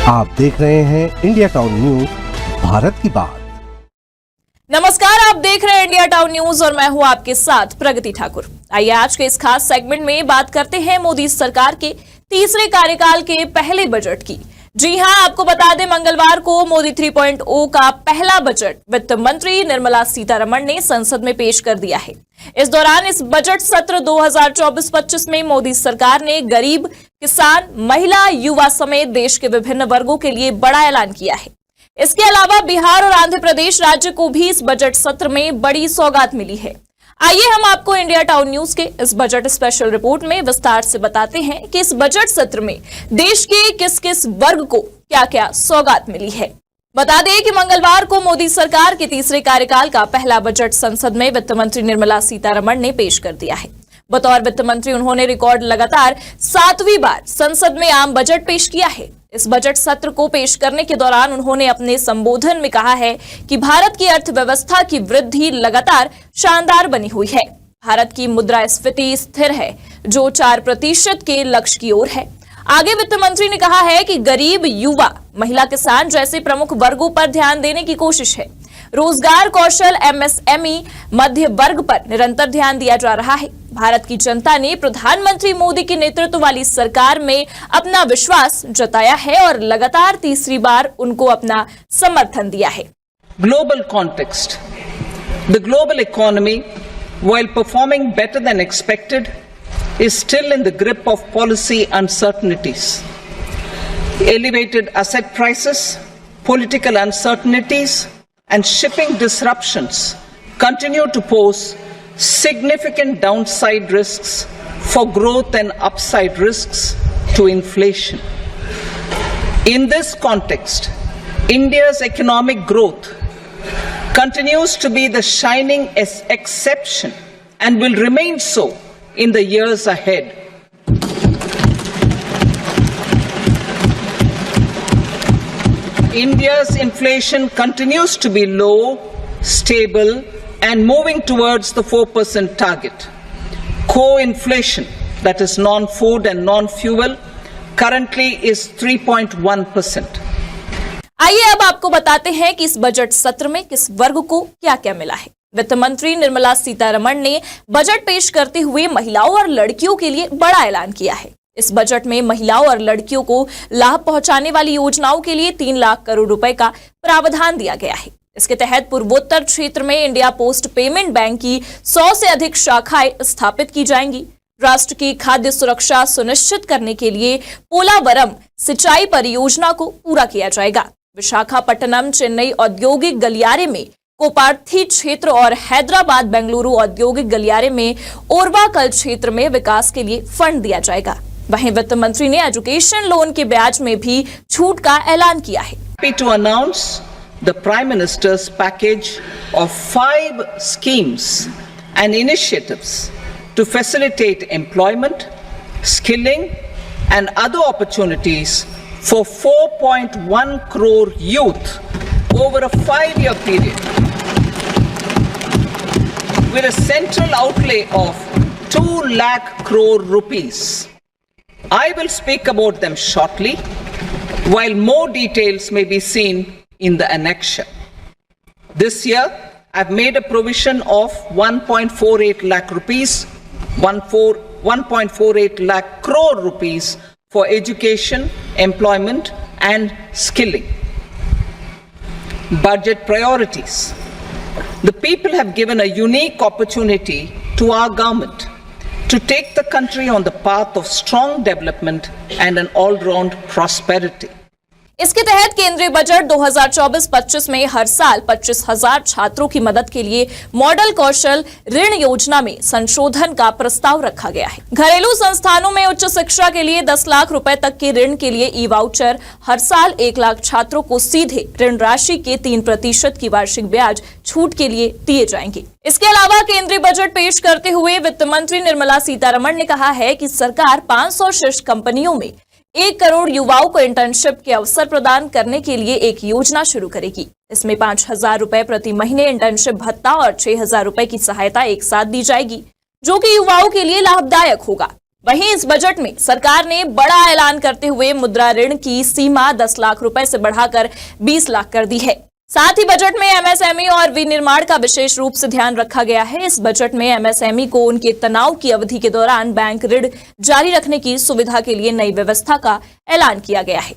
आप देख रहे हैं इंडिया टाउन न्यूज, भारत की बात। नमस्कार, आप देख रहे हैं इंडिया टाउन न्यूज और मैं हूं आपके साथ प्रगति ठाकुर। आइए आज के इस खास सेगमेंट में बात करते हैं मोदी सरकार के तीसरे कार्यकाल के पहले बजट की। जी हां, आपको बता दें मंगलवार को मोदी 3.0 का पहला बजट वित्त मंत्री निर्मला सीतारमण ने संसद में पेश कर दिया है। इस दौरान इस बजट सत्र 2024-25 में मोदी सरकार ने गरीब, किसान, महिला, युवा समेत देश के विभिन्न वर्गों के लिए बड़ा ऐलान किया है। इसके अलावा बिहार और आंध्र प्रदेश राज्य को भी इस बजट सत्र में बड़ी सौगात मिली है। आइए हम आपको इंडिया टाउन न्यूज के इस बजट स्पेशल रिपोर्ट में विस्तार से बताते हैं कि इस बजट सत्र में देश के किस किस वर्ग को क्या क्या सौगात मिली है। बता दें कि मंगलवार को मोदी सरकार के तीसरे कार्यकाल का पहला बजट संसद में वित्त मंत्री निर्मला सीतारमण ने पेश कर दिया है। बतौर वित्त मंत्री उन्होंने रिकॉर्ड लगातार 7वीं बार संसद में आम बजट पेश किया है। इस बजट सत्र को पेश करने के दौरान उन्होंने अपने संबोधन में कहा है कि भारत की अर्थव्यवस्था की वृद्धि लगातार शानदार बनी हुई है। भारत की मुद्रास्फीति स्थिर है, जो 4% के लक्ष्य की ओर है। आगे वित्त मंत्री ने कहा है कि गरीब, युवा, महिला, किसान जैसे प्रमुख वर्गों पर ध्यान देने की कोशिश है। रोजगार, कौशल, एमएसएमई, मध्य वर्ग पर निरंतर ध्यान दिया जा रहा है। भारत की जनता ने प्रधानमंत्री मोदी के नेतृत्व वाली सरकार में अपना विश्वास जताया है और लगातार तीसरी बार उनको अपना समर्थन दिया है। Global context. The global economy, while performing better than expected, is still in the grip of policy uncertainties. Elevated asset prices, political uncertainties, and shipping disruptions continue to pose significant downside risks for growth and upside risks to inflation. In this context, India's economic growth continues to be the shining exception and will remain so in the years ahead. India's inflation continues to be low, stable, and moving towards the 4% target. Core inflation, that is non-food and non-fuel, currently is 3.1%. आइए अब आपको बताते हैं कि इस budget सत्र में किस वर्ग को क्या क्या मिला है। वित्त मंत्री निर्मला सीतारमण ने बजट पेश करते हुए महिलाओं और लड़कियों के लिए बड़ा ऐलान किया है। इस बजट में महिलाओं और लड़कियों को लाभ पहुंचाने वाली योजनाओं के लिए 3 लाख करोड़ रुपए का प्रावधान दिया गया है। इसके तहत पूर्वोत्तर क्षेत्र में इंडिया पोस्ट पेमेंट बैंक की 100 से अधिक शाखाएं स्थापित की जाएंगी। राष्ट्र की खाद्य सुरक्षा सुनिश्चित करने के लिए पोलावरम सिंचाई परियोजना को पूरा किया जाएगा। विशाखापट्टनम, चेन्नई औद्योगिक गलियारे में कोपार्थी क्षेत्र और हैदराबाद, बेंगलुरु औद्योगिक गलियारे में ओरवाकल क्षेत्र में विकास के लिए फंड दिया जाएगा। वहीं वित्त मंत्री ने एजुकेशन लोन के ब्याज में भी छूट का ऐलान किया है। Happy to announce the Prime Minister's package of 5 schemes and initiatives to facilitate employment, skilling, and other opportunities for 4.1 crore youth over a 5-year period, with a central outlay of 2 lakh crore rupees. I will speak about them shortly, while more details may be seen in the annexure. This year, I've made a provision of 1.48 lakh rupees, 1.48 lakh crore rupees for education, employment, and skilling. Budget priorities. The people have given a unique opportunity to our government to take the country on the path of strong development and an all-round prosperity. इसके तहत केंद्रीय budget 2024-25 में हर साल 25,000 छात्रों की मदद के लिए मॉडल कौशल ऋण योजना में संशोधन का प्रस्ताव रखा गया है। घरेलू संस्थानों में उच्च शिक्षा के लिए 10 लाख रुपए तक के ऋण के लिए ई वाउचर, हर साल 1 लाख छात्रों को सीधे ऋण राशि के 3% की वार्षिक ब्याज छूट के लिए दिए जाएंगे। इसके अलावा केंद्रीय बजट पेश करते हुए वित्त मंत्री निर्मला सीतारमण ने कहा है कि सरकार 500 शीर्ष कंपनियों में 1 करोड़ युवाओं को इंटर्नशिप के अवसर प्रदान करने के लिए एक योजना शुरू करेगी। इसमें 5,000 रुपए प्रति महीने इंटर्नशिप भत्ता और 6,000 रुपए की सहायता एक साथ दी जाएगी, जो कि युवाओं के लिए लाभदायक होगा। वहीं इस बजट में सरकार ने बड़ा ऐलान करते हुए मुद्रा ऋण की सीमा 10 लाख रुपए से बढ़ाकर 20 लाख कर दी है। साथ ही बजट में एमएसएमई और विनिर्माण का विशेष रूप से ध्यान रखा गया है। इस बजट में एमएसएमई को उनके तनाव की अवधि के दौरान बैंक ऋण जारी रखने की सुविधा के लिए नई व्यवस्था का ऐलान किया गया है।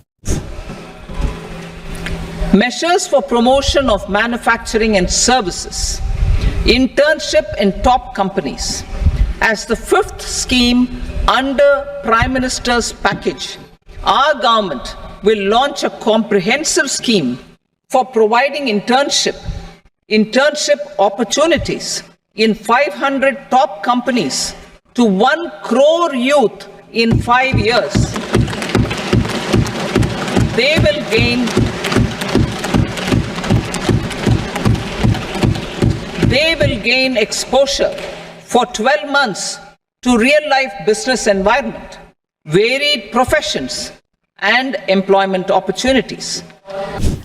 Measures for promotion of manufacturing and services, internship in top companies. As the fifth scheme under Prime Minister's package, our government will launch a comprehensive scheme for providing internship opportunities in 500 top companies to 1 crore youth in 5 years. They will gain exposure for 12 months to real-life business environment, varied professions, and employment opportunities.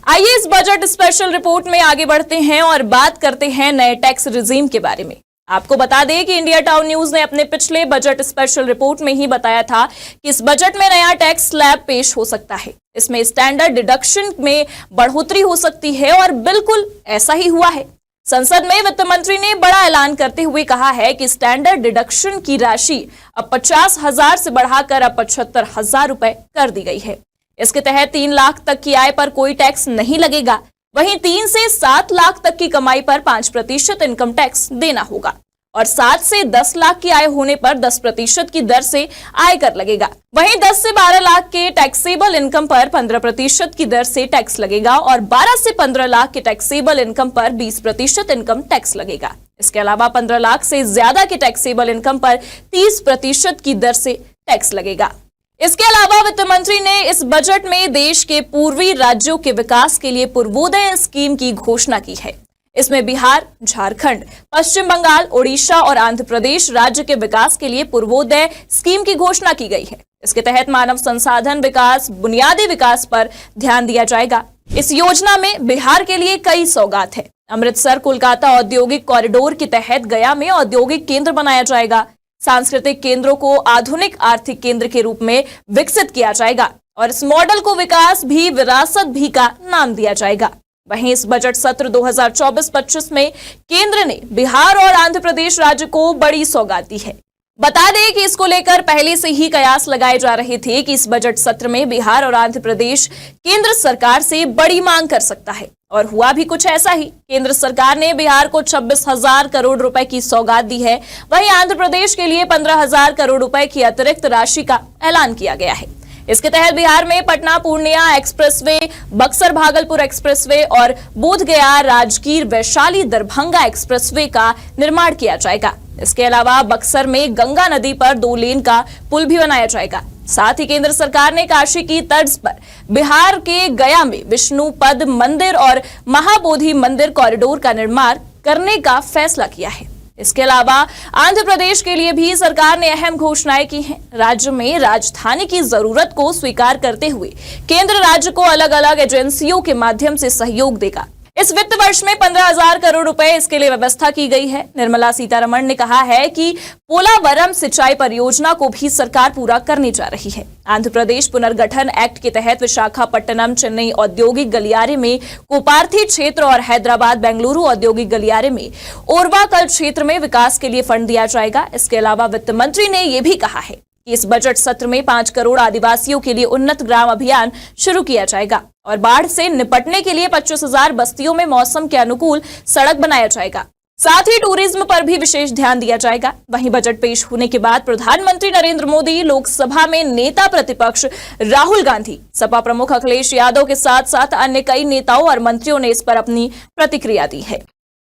आइए इस budget special report में आगे बढ़ते हैं और बात करते हैं नए टैक्स रिजीम के बारे में। आपको बता दें कि इंडिया टाउन न्यूज ने अपने पिछले बजट स्पेशल रिपोर्ट में ही बताया था कि इस बजट में नया टैक्स स्लैब पेश हो सकता है। इसमें स्टैंडर्ड डिडक्शन में बढ़ोतरी हो सकती है और बिल्कुल ऐसा ही हुआ है। संसद में वित्त मंत्री ने बड़ा ऐलान करते हुए कहा है कि स्टैंडर्ड डिडक्शन की राशि अब 50,000 से बढ़ाकर अब 75,000 रुपए कर दी गई है। इसके तहत 3 लाख तक की आय पर कोई टैक्स नहीं लगेगा। वहीं 3 से 7 लाख तक की कमाई पर 5% इनकम टैक्स देना होगा और 7 से 10 लाख की आय होने पर 10% की दर से आयकर लगेगा। वहीं 10 से 12 लाख के टैक्सेबल इनकम पर 15% की दर से टैक्स लगेगा और 12 से 15 लाख के टैक्सेबल इनकम पर 20% इनकम टैक्स लगेगा। इसके अलावा 15 लाख से ज्यादा के टैक्सेबल इनकम पर 30% की दर से टैक्स लगेगा। इसके अलावा वित्त मंत्री ने इस बजट में देश के पूर्वी राज्यों के विकास के लिए पूर्वोदय स्कीम की घोषणा की है। इसमें बिहार, झारखंड, पश्चिम बंगाल, ओडिशा और आंध्र प्रदेश राज्य के विकास के लिए पूर्वोदय स्कीम की घोषणा की गई है। इसके तहत मानव संसाधन विकास, बुनियादी विकास पर ध्यान दिया जाएगा। इस योजना में बिहार के लिए कई सौगात है। अमृतसर कोलकाता औद्योगिक कॉरिडोर के तहत गया में औद्योगिक केंद्र बनाया जाएगा। सांस्कृतिक केंद्रों को आधुनिक आर्थिक केंद्र के रूप में विकसित किया जाएगा और इस मॉडल को विकास भी विरासत भी का नाम दिया जाएगा। वहीं इस बजट सत्र 2024-25 में केंद्र ने बिहार और आंध्र प्रदेश राज्य को बड़ी सौगात दी है। बता दें कि इसको लेकर पहले से ही कयास लगाए जा रहे थे कि इस बजट सत्र में बिहार और आंध्र प्रदेश केंद्र सरकार से बड़ी मांग कर सकता है और हुआ भी कुछ ऐसा ही। केंद्र सरकार ने बिहार को 26,000 करोड़ रुपए की सौगात दी है। वहीं आंध्र प्रदेश के लिए 15,000 करोड़ रुपए की अतिरिक्त राशि का ऐलान किया गया है। इसके तहत बिहार में पटना पूर्णिया एक्सप्रेसवे, बक्सर भागलपुर एक्सप्रेसवे और बोधगया राजगीर वैशाली दरभंगा एक्सप्रेसवे का निर्माण किया जाएगा। इसके अलावा बक्सर में गंगा नदी पर 2 लेन का पुल भी बनाया जाएगा। साथ ही केंद्र सरकार ने काशी की तर्ज पर बिहार के गया में विष्णुपद मंदिर और महाबोधि मंदिर कॉरिडोर का निर्माण करने का फैसला किया है। इसके अलावा आंध्र प्रदेश के लिए भी सरकार ने अहम घोषणाएं की हैं। राज्य में राजधानी की जरूरत को स्वीकार करते हुए केंद्र राज्य को अलग अलग एजेंसियों के माध्यम से सहयोग देगा। इस वित्त वर्ष में 15,000 करोड़ रुपए इसके लिए व्यवस्था की गई है। निर्मला सीतारमण ने कहा है कि पोलावरम सिंचाई परियोजना को भी सरकार पूरा करने जा रही है। आंध्र प्रदेश पुनर्गठन एक्ट के तहत विशाखापट्टनम, चेन्नई औद्योगिक गलियारे में कोपार्थी क्षेत्र और हैदराबाद बेंगलुरु औद्योगिक गलियारे में ओरवाकल क्षेत्र में विकास के लिए फंड दिया जाएगा। इसके अलावा वित्त मंत्री ने यह भी कहा है कि इस बजट सत्र में 5 करोड़ आदिवासियों के लिए उन्नत ग्राम अभियान शुरू किया जाएगा और बाढ़ से निपटने के लिए 25,000 बस्तियों में मौसम के अनुकूल सड़क बनाया जाएगा। साथ ही टूरिज्म पर भी विशेष ध्यान दिया जाएगा। वहीं बजट पेश होने के बाद प्रधानमंत्री नरेंद्र मोदी, लोकसभा में नेता प्रतिपक्ष राहुल गांधी, सपा प्रमुख अखिलेश यादव के साथ साथ अन्य कई नेताओं और मंत्रियों ने इस पर अपनी प्रतिक्रिया दी है।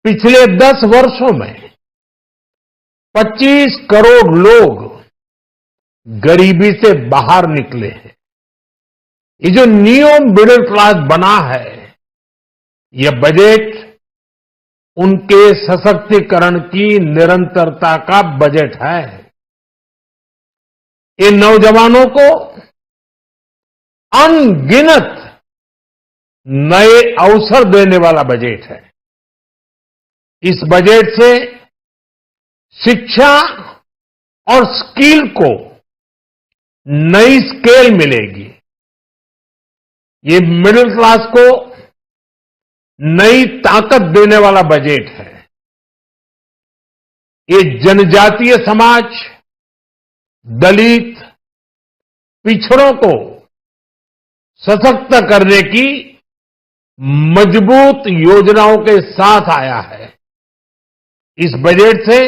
पिछले 10 वर्षों में 25 करोड़ लोग गरीबी से बाहर निकले हैं। ये जो न्यू मिडिल क्लास बना है, यह बजट उनके सशक्तिकरण की निरंतरता का बजट है। ये नौजवानों को अनगिनत नए अवसर देने वाला बजट है। इस बजट से शिक्षा और स्किल को नई स्केल मिलेगी। ये मिडिल क्लास को नई ताकत देने वाला बजट है। ये जनजातीय समाज, दलित, पिछड़ों को सशक्त करने की मजबूत योजनाओं के साथ आया है। इस बजट से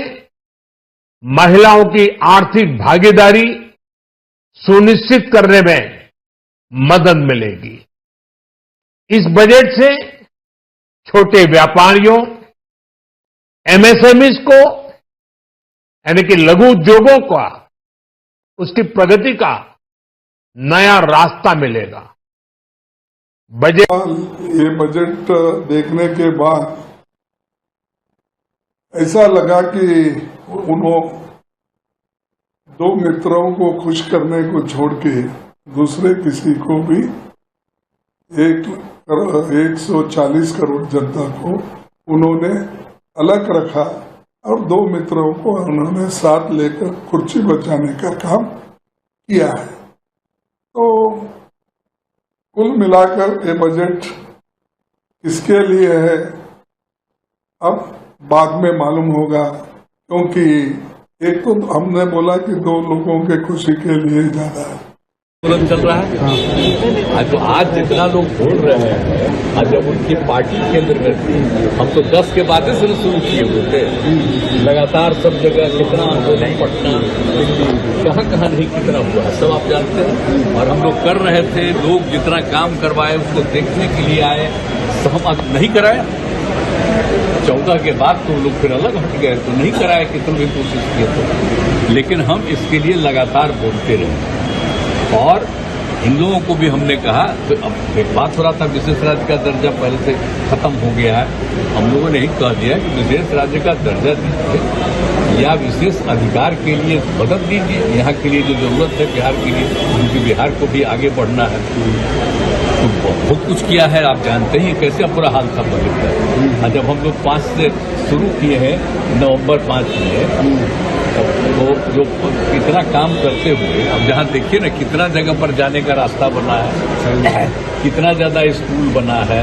महिलाओं की आर्थिक भागीदारी सुनिश्चित करने में मदद मिलेगी। इस बजट से छोटे व्यापारियों, एमएसएमईज को, यानी कि लघु उद्योगों का, उसकी प्रगति का नया रास्ता मिलेगा। ये बजट देखने के बाद ऐसा लगा कि उन्होंने दो मित्रों को खुश करने को छोड़ के दूसरे किसी को भी 140 करोड़ जनता को उन्होंने अलग रखा और दो मित्रों को उन्होंने साथ लेकर कुर्सी बचाने का काम किया है। तो कुल मिलाकर ये बजट किसके लिए है अब बाद में मालूम होगा, क्योंकि एक तो हमने बोला कि दो लोगों के खुशी के लिए ज्यादा है। आंदोलन चल रहा है। तो आज जितना लोग बोल रहे हैं, आज जब उनकी पार्टी केंद्र में थी, हम तो 10 के बाद से शुरू किए हुए थे। लगातार सब जगह कितना आंदोलन, पटना, कहाँ कहाँ नहीं कितना हुआ है सब आप जानते हैं। और हम लोग कर रहे थे, लोग जितना काम करवाए उसको देखने के लिए आए, तो हम आज नहीं कराए। 14 के बाद तो लोग फिर अलग हट गए, तो नहीं कराए, कितनी भी कोशिश किए तो। लेकिन हम इसके लिए लगातार बोलते रहे और इन लोगों को भी हमने कहा। तो अब एक बात हो रहा था, विशेष राज्य का दर्जा पहले से खत्म हो गया है। हम लोगों ने ही कह दिया कि विशेष राज्य का दर्जा दीजिए या विशेष अधिकार के लिए मदद दीजिए। यहाँ के लिए जो जरूरत है बिहार के लिए, क्योंकि बिहार को भी आगे बढ़ना है। तो बहुत कुछ किया है, आप जानते हैं कैसे बुरा हाल था बजट का। जब हम लोग 5 से शुरू किए हैं, नवंबर 5 में, तो जो कितना काम करते हुए अब जहाँ देखिए ना कितना जगह पर जाने का रास्ता बना है, कितना ज्यादा स्कूल बना है,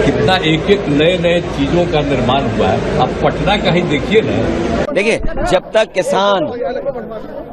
कितना एक एक नए नए चीजों का निर्माण हुआ है। अब पटना का ही देखिए ना। देखिए, जब तक किसान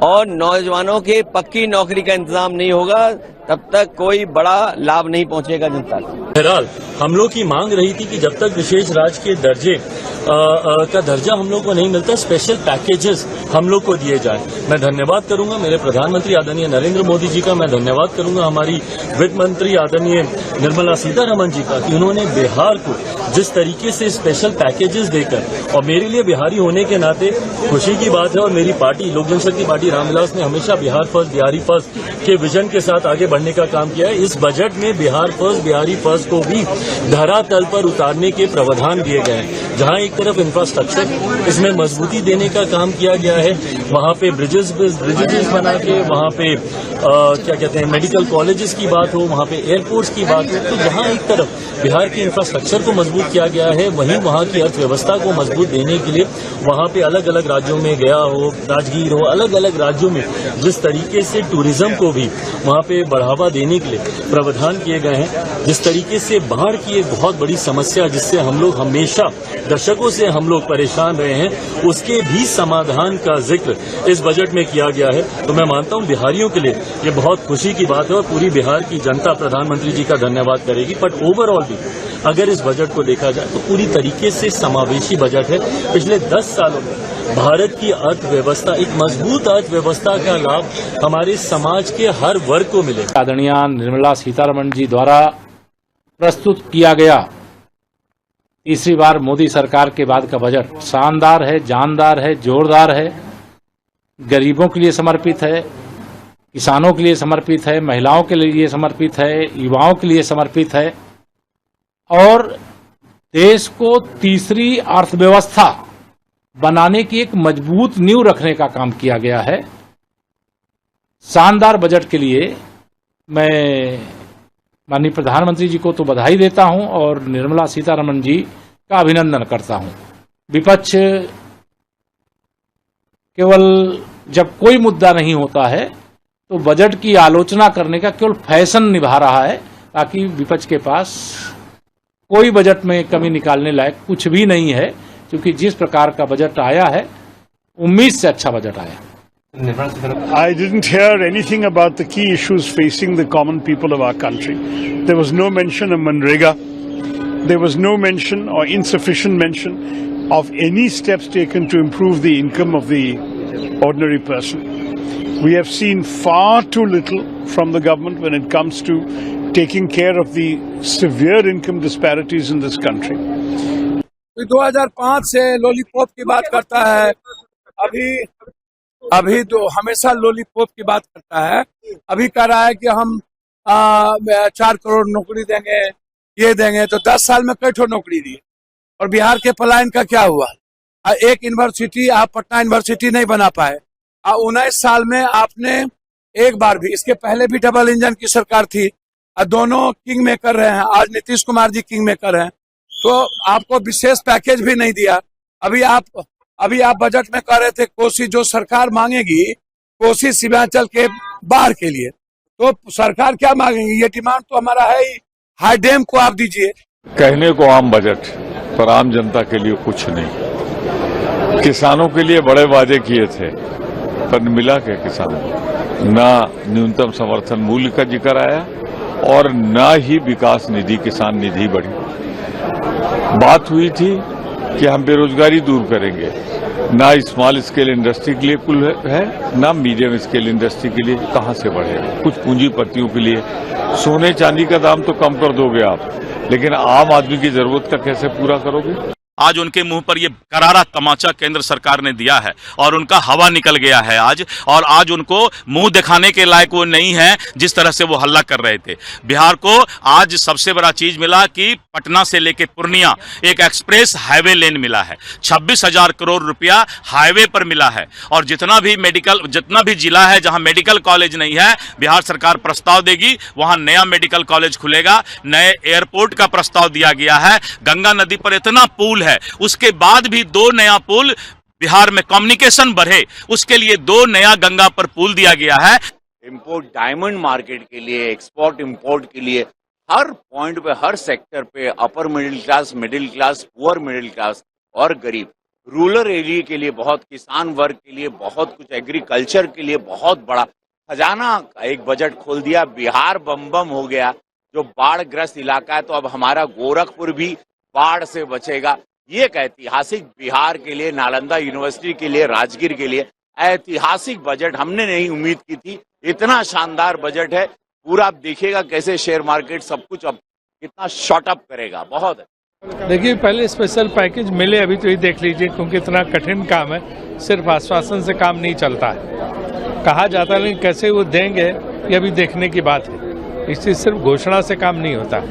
और नौजवानों के पक्की नौकरी का इंतजाम नहीं होगा तब तक कोई बड़ा लाभ नहीं पहुंचेगा जनता को। बहरहाल हम लोग की मांग रही थी कि जब तक विशेष राज्य के दर्जे का दर्जा हम लोग को नहीं मिलता, स्पेशल पैकेजेस हम लोग को दिए जाए। मैं धन्यवाद करूंगा मेरे प्रधानमंत्री आदरणीय नरेंद्र मोदी जी का, मैं धन्यवाद करूंगा हमारी वित्त मंत्री आदरणीय निर्मला सीतारमण जी का कि उन्होंने बिहार को जिस तरीके से स्पेशल पैकेजेस देकर, और मेरे लिए बिहारी होने के नाते खुशी की बात है। और मेरी पार्टी लोक जनशक्ति पार्टी रामविलास ने हमेशा बिहार फर्स्ट, बिहारी फर्स्ट के विजन के साथ आगे बढ़ने का काम किया है। इस बजट में बिहार फर्स्ट, बिहारी फर्स्ट को भी धरातल पर उतारने के प्रावधान दिए गए हैं। जहां एक तरफ इंफ्रास्ट्रक्चर इसमें मजबूती देने का काम किया गया है, वहां पे ब्रिजेस बना के, वहां पे क्या कहते हैं मेडिकल कॉलेजेस की बात हो, वहां पे एयरपोर्ट्स की बात हो। तो जहां एक तरफ बिहार के इंफ्रास्ट्रक्चर को मजबूत किया गया है, वहीं वहां की अर्थव्यवस्था को मजबूत देने के लिए वहां पे अलग अलग राज्यों में गया हो, राजगीर हो, अलग अलग राज्यों में जिस तरीके से टूरिज्म को भी वहां पे बढ़ावा देने के लिए प्रावधान किए गए हैं। जिस तरीके से बाढ़ की एक बहुत बड़ी समस्या जिससे हम लोग हमेशा दशकों से हम लोग परेशान रहे हैं, उसके भी समाधान का जिक्र इस बजट में किया गया है। तो मैं मानता हूं बिहारियों के लिए ये बहुत खुशी की बात है और पूरी बिहार की जनता प्रधानमंत्री जी का धन्यवाद करेगी। बट ओवरऑल भी अगर इस बजट को देखा जाए तो पूरी तरीके से समावेशी बजट है। पिछले 10 सालों में भारत की अर्थव्यवस्था, एक मजबूत अर्थव्यवस्था का लाभ हमारे समाज के हर वर्ग को मिले। आदरणीय निर्मला सीतारमण जी द्वारा प्रस्तुत किया गया तीसरी बार मोदी सरकार के बाद का बजट शानदार है, जानदार है, जोरदार है, गरीबों के लिए समर्पित है, किसानों के लिए समर्पित है, महिलाओं के लिए समर्पित है, युवाओं के लिए समर्पित है और देश को तीसरी अर्थव्यवस्था बनाने की एक मजबूत नींव रखने का काम किया गया है। शानदार बजट के लिए मैं माननीय प्रधानमंत्री जी को तो बधाई देता हूं और निर्मला सीतारमण जी का अभिनंदन करता हूं। विपक्ष केवल जब कोई मुद्दा नहीं होता है तो बजट की आलोचना करने का केवल फैशन निभा रहा है, ताकि विपक्ष के पास कोई बजट में कमी निकालने लायक कुछ भी नहीं है, क्योंकि जिस प्रकार का बजट आया है उम्मीद से अच्छा बजट आया। I didn't hear anything about the key issues facing the common people of our country. There was no mention of Manrega. There was no mention or insufficient mention of any steps taken to improve the income of the ordinary person. We have seen far too little from the government when it comes to taking care of the severe income disparities in this country. 2005 से lollipop की बात करता है, अभी तो हमेशा lollipop की बात करता है। अभी कह रहा है कि हम 4 करोड़ नौकरी देंगे, ये देंगे, तो 10 साल में कई ठो नौकरी दी। और बिहार के पलायन का क्या हुआ? एक यूनिवर्सिटी आप पटना यूनिवर्सिटी नहीं बना पाए। 19 साल में आपने एक बार भी, इसके पहले भी डबल इंजन की सरकार थी, दोनों किंग मेकर रहे हैं, आज नीतीश कुमार जी किंग मेकर हैं, तो आपको विशेष पैकेज भी नहीं दिया। अभी आप बजट में कह रहे थे कोसी जो सरकार मांगेगी, कोसी सीमांचल के बाढ़ के लिए, तो सरकार क्या मांगेगी? ये डिमांड तो हमारा है ही, हाई डैम को आप दीजिए। कहने को आम बजट, पर आम जनता के लिए कुछ नहीं। किसानों के लिए बड़े वादे किए थे, पर मिला क्या किसानों को? ना न्यूनतम समर्थन मूल्य का जिक्र आया और ना ही विकास निधि, किसान निधि बढ़ी। बात हुई थी कि हम बेरोजगारी दूर करेंगे, ना स्मॉल स्केल इंडस्ट्री के लिए कुल है, ना मीडियम स्केल इंडस्ट्री के लिए कहां से बढ़ेगा? कुछ पूंजीपतियों के लिए सोने चांदी का दाम तो कम कर दोगे आप, लेकिन आम आदमी की जरूरत का कैसे पूरा करोगे? आज उनके मुंह पर ये करारा तमाचा केंद्र सरकार ने दिया है और उनका हवा निकल गया है आज, और आज उनको मुंह दिखाने के लायक वो नहीं है जिस तरह से वो हल्ला कर रहे थे। बिहार को आज सबसे बड़ा चीज मिला कि पटना से लेके पूर्णिया एक एक्सप्रेस हाईवे लेन मिला है, 26,000 करोड़ रुपया हाईवे पर मिला है। और जितना भी जिला है जहां मेडिकल कॉलेज नहीं है, बिहार सरकार प्रस्ताव देगी, वहां नया मेडिकल कॉलेज खुलेगा। नए एयरपोर्ट का प्रस्ताव दिया गया है। गंगा नदी पर इतना पुल है, उसके बाद भी 2 नया पुल, बिहार में कम्युनिकेशन बढ़े उसके लिए 2 नया गंगा पर पुल दिया गया है। इंपोर्ट डायमंड मार्केट के लिए, एक्सपोर्ट इंपोर्ट के लिए, हर पॉइंट पे, हर सेक्टर पे, upper middle class, poor middle class और गरीब, रूरल एरिया के लिए बहुत, किसान वर्ग के लिए बहुत कुछ, एग्रीकल्चर के लिए बहुत बड़ा खजाना एक बजट खोल दिया। बिहार बम बम हो गया। जो बाढ़ ग्रस्त इलाका है, तो अब हमारा गोरखपुर भी बाढ़ से बचेगा। ये एक ऐतिहासिक, बिहार के लिए, नालंदा यूनिवर्सिटी के लिए, राजगीर के लिए ऐतिहासिक बजट हमने नहीं उम्मीद की थी। इतना शानदार बजट है। पूरा आप देखिएगा कैसे शेयर मार्केट सब कुछ अब कितना शॉर्ट अप करेगा। बहुत है। देखिए, पहले स्पेशल पैकेज मिले, अभी तो ये देख लीजिए, क्योंकि इतना कठिन काम है, सिर्फ आश्वासन से काम नहीं चलता है। कहा जाता है, लेकिन कैसे वो देंगे ये अभी देखने की बात है। इससे सिर्फ घोषणा से काम नहीं होता।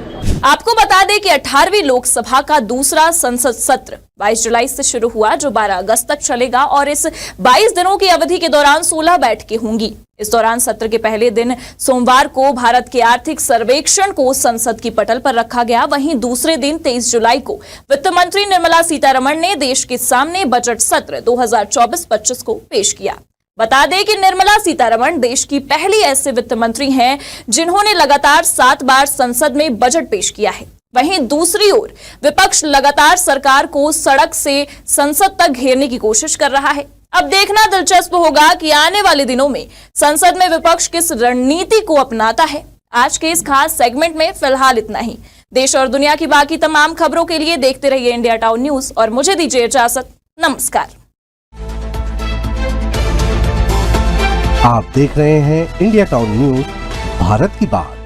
आपको बता दें कि 18वीं लोकसभा का दूसरा संसद सत्र 22 जुलाई से शुरू हुआ, जो 12 अगस्त तक चलेगा, और इस 22 दिनों की अवधि के दौरान 16 बैठकें होंगी। इस दौरान सत्र के पहले दिन सोमवार को भारत के आर्थिक सर्वेक्षण को संसद की पटल पर रखा गया। वहीं दूसरे दिन 23 जुलाई को वित्त मंत्री निर्मला सीतारमण ने देश के सामने बजट सत्र 2024-25 को पेश किया। बता दें कि निर्मला सीतारमण देश की पहली ऐसे वित्त मंत्री हैं जिन्होंने लगातार 7 बार संसद में बजट पेश किया है। वहीं दूसरी ओर विपक्ष लगातार सरकार को सड़क से संसद तक घेरने की कोशिश कर रहा है। अब देखना दिलचस्प होगा कि आने वाले दिनों में संसद में विपक्ष किस रणनीति को अपनाता है। आज के इस खास सेगमेंट में फिलहाल इतना ही। देश और दुनिया की बाकी तमाम खबरों के लिए देखते रहिए इंडिया टाउन न्यूज और मुझे दीजिए इजाजत। नमस्कार। आप देख रहे हैं इंडिया टाउन न्यूज, भारत की बात।